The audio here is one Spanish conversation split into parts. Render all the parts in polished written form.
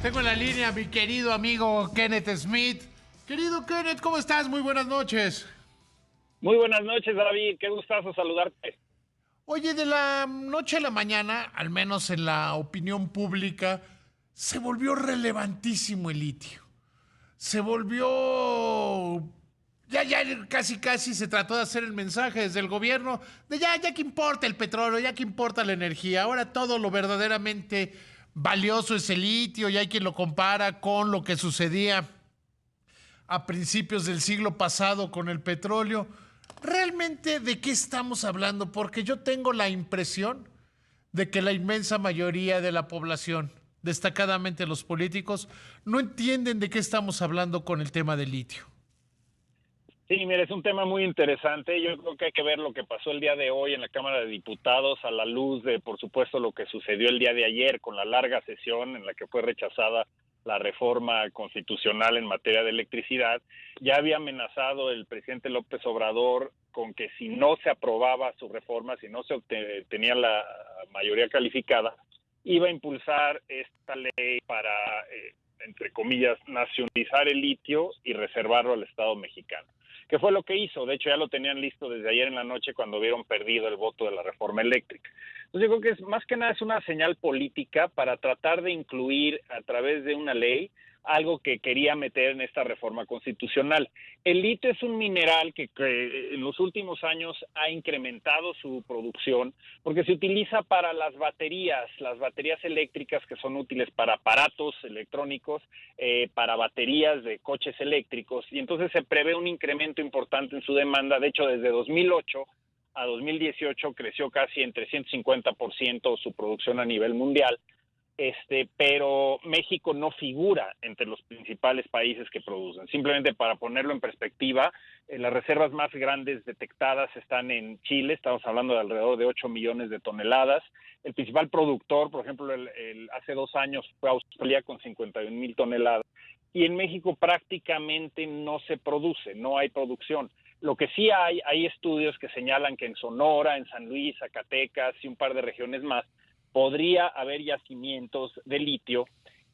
Tengo en la línea a mi querido amigo Kenneth Smith. Querido Kenneth, ¿cómo estás? Muy buenas noches. Muy buenas noches, David. Qué gustazo saludarte. Oye, de la noche a la mañana, al menos en la opinión pública, se volvió relevantísimo el litio. Se volvió... Ya casi se trató de hacer el mensaje desde el gobierno de ya que importa el petróleo, ya que importa la energía. Ahora todo lo verdaderamente valioso es el litio y hay quien lo compara con lo que sucedía a principios del siglo pasado con el petróleo. ¿Realmente de qué estamos hablando? Porque yo tengo la impresión de que la inmensa mayoría de la población, destacadamente los políticos, no entienden de qué estamos hablando con el tema del litio. Sí, mira, es un tema muy interesante. Yo creo que hay que ver lo que pasó el día de hoy en la Cámara de Diputados a la luz de, por supuesto, lo que sucedió el día de ayer con la larga sesión en la que fue rechazada la reforma constitucional en materia de electricidad. Ya había amenazado el presidente López Obrador con que si no se aprobaba su reforma, si no se tenía la mayoría calificada, iba a impulsar esta ley para, entre comillas, nacionalizar el litio y reservarlo al Estado mexicano. ¿Qué fue lo que hizo? De hecho, ya lo tenían listo desde ayer en la noche cuando vieron perdido el voto de la reforma eléctrica. Entonces, yo creo que más que nada es una señal política para tratar de incluir a través de una ley algo que quería meter en esta reforma constitucional. El litio es un mineral que en los últimos años ha incrementado su producción porque se utiliza para las baterías eléctricas que son útiles para aparatos electrónicos, para baterías de coches eléctricos, y entonces se prevé un incremento importante en su demanda. De hecho, desde 2008 a 2018 creció casi en 350% su producción a nivel mundial. Pero México no figura entre los principales países que producen. Simplemente para ponerlo en perspectiva, las reservas más grandes detectadas están en Chile, estamos hablando de alrededor de 8 millones de toneladas. El principal productor, por ejemplo, hace 2 años fue Australia con 51,000 toneladas. Y en México prácticamente no se produce, no hay producción. Lo que sí hay estudios que señalan que en Sonora, en San Luis, Zacatecas y un par de regiones más, podría haber yacimientos de litio,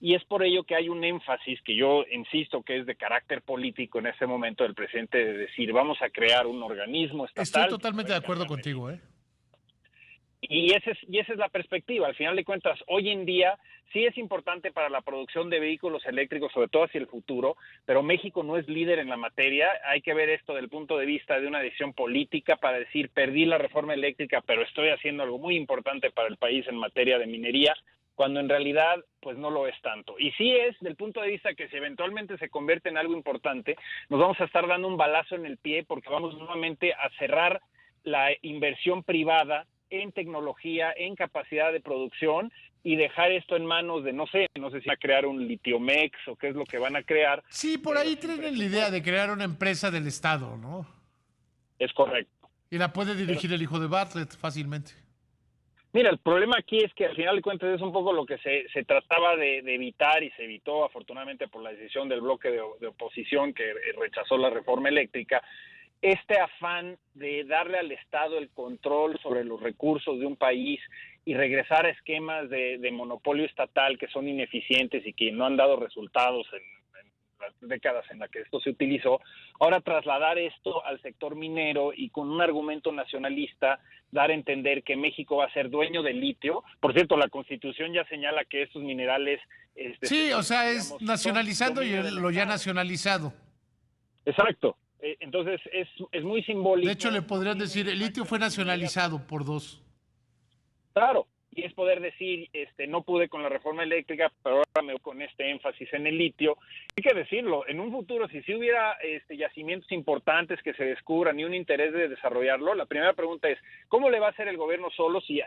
y es por ello que hay un énfasis que yo insisto que es de carácter político en este momento del presidente, de decir vamos a crear un organismo Estoy estatal que se va totalmente a de acuerdo encargar de contigo, ¿eh? y esa es la perspectiva. Al final de cuentas, hoy en día sí es importante para la producción de vehículos eléctricos, sobre todo hacia el futuro, pero México no es líder en la materia. Hay que ver esto desde el punto de vista de una decisión política para decir, perdí la reforma eléctrica, pero estoy haciendo algo muy importante para el país en materia de minería, cuando en realidad pues no lo es tanto. Y sí es del punto de vista que si eventualmente se convierte en algo importante, nos vamos a estar dando un balazo en el pie porque vamos nuevamente a cerrar la inversión privada en tecnología, en capacidad de producción, y dejar esto en manos de, no sé si va a crear un Litiomex o qué es lo que van a crear, Sí, por pero ahí sin tienen la idea de presupuesto. crear una empresa del Estado, ¿no? Es correcto. Y la puede Pero dirigir el hijo de Bartlett fácilmente. mira, el problema aquí es que al final de cuentas es un poco lo que se trataba de evitar, y se evitó afortunadamente por la decisión del bloque de oposición que rechazó la reforma eléctrica, este afán de darle al Estado el control sobre los recursos de un país y regresar a esquemas de monopolio estatal que son ineficientes y que no han dado resultados en las décadas en las que esto se utilizó. Ahora trasladar esto al sector minero y con un argumento nacionalista dar a entender que México va a ser dueño del litio. Por cierto, la Constitución ya señala que estos minerales, Sí, o sea, es digamos, son nacionalizando y dominio del lo ya Estado. nacionalizado. Exacto. Entonces es muy De hecho, le simbólico, no podrían tiene un decir, el litio impacto fue inmediato. nacionalizado por dos. Claro, y es poder decir, no pude con la reforma eléctrica, pero ahora me voy con este énfasis en el litio. Hay que decirlo, en un futuro, si hubiera yacimientos importantes que se descubran y un interés de desarrollarlo, la primera pregunta es, ¿cómo le va a hacer el gobierno solo si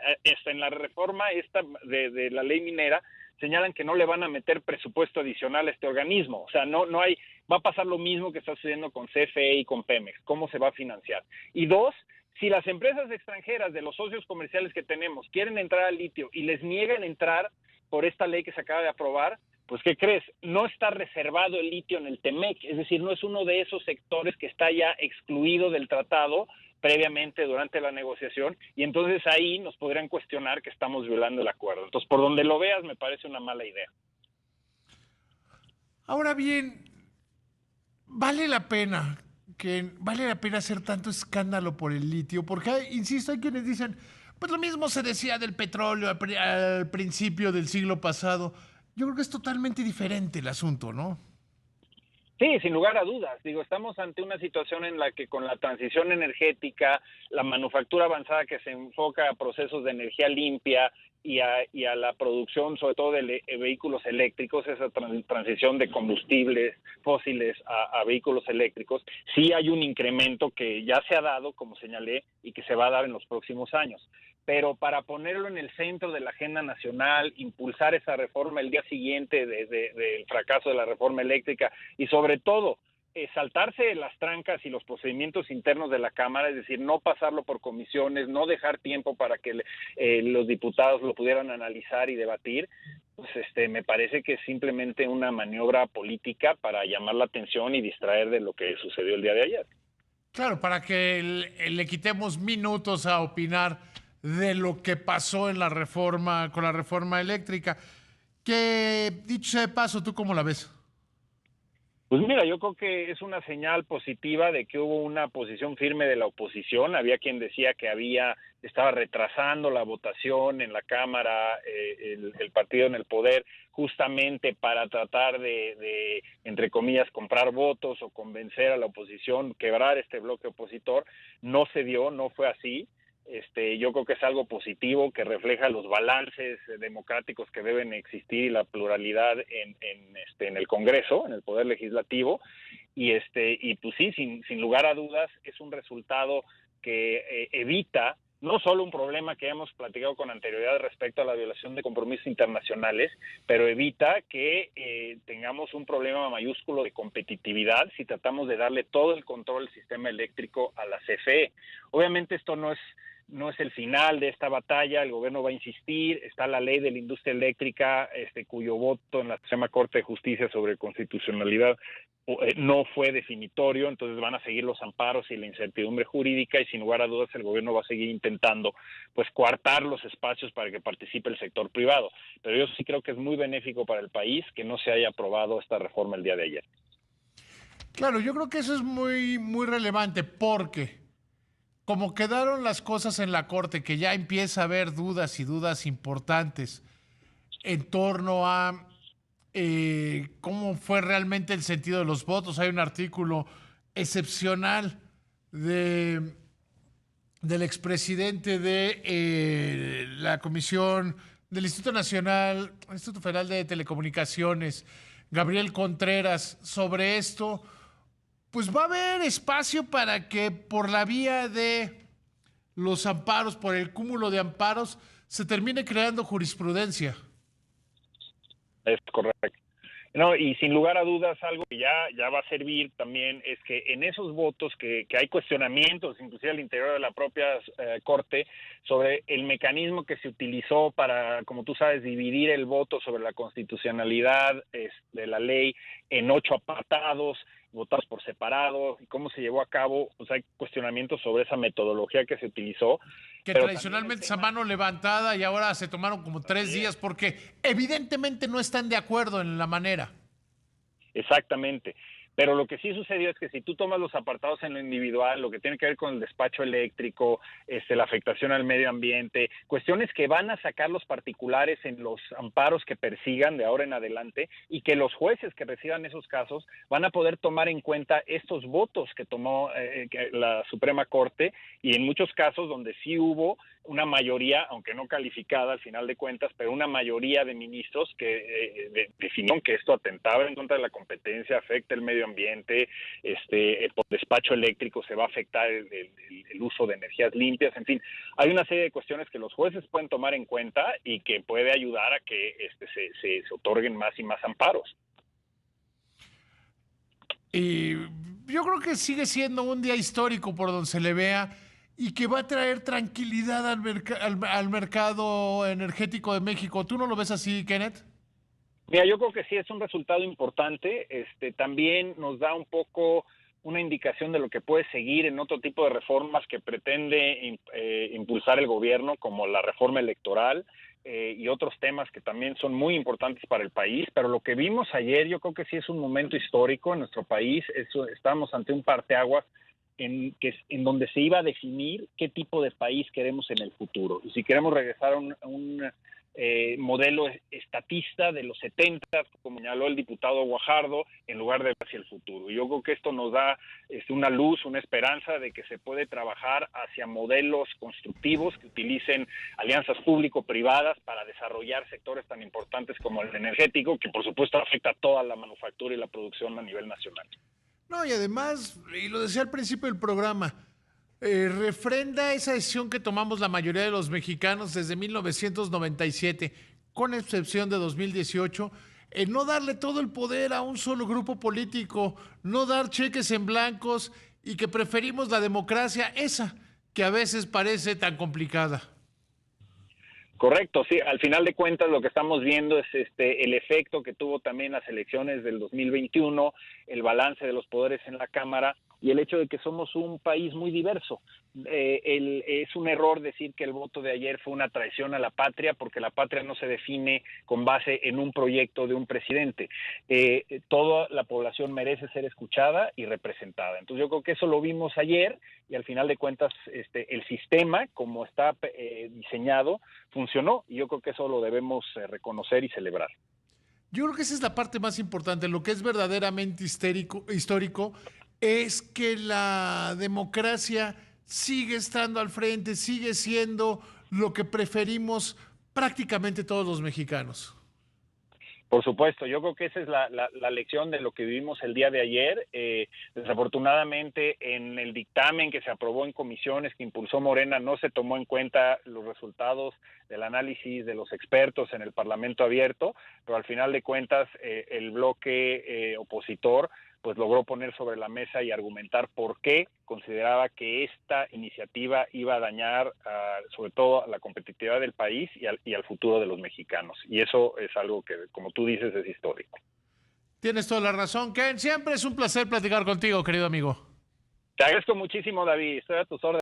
en la reforma esta de la ley minera señalan que no le van a meter presupuesto adicional a este organismo? O sea, no hay, va a pasar lo mismo que está sucediendo con CFE y con Pemex. ¿Cómo se va a financiar? Y dos, si las empresas extranjeras de los socios comerciales que tenemos quieren entrar al litio y les niegan entrar por esta ley que se acaba de aprobar, pues ¿qué crees? No está reservado el litio en el TEMEC, es decir, no es uno de esos sectores que está ya excluido del tratado previamente durante la negociación, y entonces ahí nos podrían cuestionar que estamos violando el acuerdo. Entonces, por donde lo veas, me parece una mala idea. Ahora bien, vale la pena hacer tanto escándalo por el litio, porque insisto, hay quienes dicen, pues lo mismo se decía del petróleo al principio del siglo pasado. Yo creo que es totalmente diferente el asunto, ¿no? Sí, sin lugar a dudas. Digo, estamos ante una situación en la que con la transición energética, la manufactura avanzada que se enfoca a procesos de energía limpia y a la producción, sobre todo de vehículos eléctricos, esa transición de combustibles fósiles a vehículos eléctricos, sí hay un incremento que ya se ha dado, como señalé, y que se va a dar en los próximos años. Pero para ponerlo en el centro de la agenda nacional, impulsar esa reforma el día siguiente del fracaso de la reforma eléctrica y sobre todo saltarse las trancas y los procedimientos internos de la Cámara, es decir, no pasarlo por comisiones, no dejar tiempo para que los diputados lo pudieran analizar y debatir, pues me parece que es simplemente una maniobra política para llamar la atención y distraer de lo que sucedió el día de ayer. Claro, para que le quitemos minutos a opinar de lo que pasó en la reforma, con la reforma eléctrica. Que, dicho sea de paso, ¿tú cómo la ves? Pues mira, yo creo que es una señal positiva de que hubo una posición firme de la oposición. Había quien decía que estaba retrasando la votación en la Cámara, el partido en el poder, justamente para tratar entre comillas, comprar votos o convencer a la oposición, quebrar este bloque opositor. No se dio, no fue así. Yo creo que es algo positivo que refleja los balances democráticos que deben existir y la pluralidad en el Congreso, en el Poder Legislativo, y pues sí, sin lugar a dudas, es un resultado que evita no solo un problema que hemos platicado con anterioridad respecto a la violación de compromisos internacionales, pero evita que tengamos un problema mayúsculo de competitividad si tratamos de darle todo el control del sistema eléctrico a la CFE. Obviamente esto no es el final de esta batalla, el gobierno va a insistir, está la ley de la industria eléctrica, cuyo voto en la Suprema Corte de Justicia sobre constitucionalidad no fue definitorio, entonces van a seguir los amparos y la incertidumbre jurídica y sin lugar a dudas el gobierno va a seguir intentando pues coartar los espacios para que participe el sector privado, pero yo sí creo que es muy benéfico para el país que no se haya aprobado esta reforma el día de ayer. Claro, yo creo que eso es muy, muy relevante porque como quedaron las cosas en la Corte, que ya empieza a haber dudas y dudas importantes en torno a cómo fue realmente el sentido de los votos. Hay un artículo excepcional de, del expresidente de la Comisión del Instituto Federal de Telecomunicaciones, Gabriel Contreras, sobre esto. Pues va a haber espacio para que por la vía de los amparos, por el cúmulo de amparos, se termine creando jurisprudencia. Es correcto. No, y sin lugar a dudas, algo que ya va a servir también es que en esos votos que hay cuestionamientos, inclusive al interior de la propia Corte, sobre el mecanismo que se utilizó para, como tú sabes, dividir el voto sobre la constitucionalidad de la ley en 8 apartados, votados por separado, y cómo se llevó a cabo, pues hay cuestionamientos sobre esa metodología que se utilizó. Que Pero tradicionalmente es a mano levantada y ahora se tomaron como 3 días porque evidentemente no están de acuerdo en la manera. Exactamente. Pero lo que sí sucedió es que si tú tomas los apartados en lo individual, lo que tiene que ver con el despacho eléctrico, la afectación al medio ambiente, cuestiones que van a sacar los particulares en los amparos que persigan de ahora en adelante y que los jueces que reciban esos casos van a poder tomar en cuenta estos votos que tomó la Suprema Corte y en muchos casos donde sí hubo una mayoría, aunque no calificada al final de cuentas, pero una mayoría de ministros que definieron que esto atentaba en contra de la competencia, afecta el medio ambiente, por despacho eléctrico se va a afectar el uso de energías limpias, en fin, hay una serie de cuestiones que los jueces pueden tomar en cuenta y que puede ayudar a que se otorguen más y más amparos. Y yo creo que sigue siendo un día histórico por donde se le vea y que va a traer tranquilidad al mercado energético de México. ¿Tú no lo ves así, Kenneth? Mira, yo creo que sí es un resultado importante. También nos da un poco una indicación de lo que puede seguir en otro tipo de reformas que pretende impulsar el gobierno, como la reforma electoral, y otros temas que también son muy importantes para el país, pero lo que vimos ayer yo creo que sí es un momento histórico en nuestro país. Estamos ante un parteaguas en donde se iba a definir qué tipo de país queremos en el futuro. Y si queremos regresar a un modelo estatista de los 70, como señaló el diputado Guajardo, en lugar de hacia el futuro. Yo creo que esto nos da una luz, una esperanza de que se puede trabajar hacia modelos constructivos que utilicen alianzas público-privadas para desarrollar sectores tan importantes como el energético, que por supuesto afecta a toda la manufactura y la producción a nivel nacional. No, y además, y lo decía al principio del programa, refrenda esa decisión que tomamos la mayoría de los mexicanos desde 1997, con excepción de 2018, en no darle todo el poder a un solo grupo político, no dar cheques en blancos y que preferimos la democracia, esa que a veces parece tan complicada. Correcto, sí, al final de cuentas lo que estamos viendo es el efecto que tuvo también las elecciones del 2021, el balance de los poderes en la Cámara y el hecho de que somos un país muy diverso. Es un error decir que el voto de ayer fue una traición a la patria, porque la patria no se define con base en un proyecto de un presidente. Toda la población merece ser escuchada y representada. Entonces yo creo que eso lo vimos ayer y al final de cuentas el sistema, como está diseñado, funcionó y yo creo que eso lo debemos reconocer y celebrar. Yo creo que esa es la parte más importante. Lo que es verdaderamente histórico es que la democracia sigue estando al frente, sigue siendo lo que preferimos prácticamente todos los mexicanos. Por supuesto, yo creo que esa es la lección de lo que vivimos el día de ayer. Desafortunadamente, en el dictamen que se aprobó en comisiones que impulsó Morena, no se tomó en cuenta los resultados del análisis de los expertos en el Parlamento abierto, pero al final de cuentas, el bloque opositor pues logró poner sobre la mesa y argumentar por qué consideraba que esta iniciativa iba a dañar sobre todo a la competitividad del país y al futuro de los mexicanos. Y eso es algo que, como tú dices, es histórico. Tienes toda la razón, Ken. Siempre es un placer platicar contigo, querido amigo. Te agradezco muchísimo, David. Estoy a tus órdenes.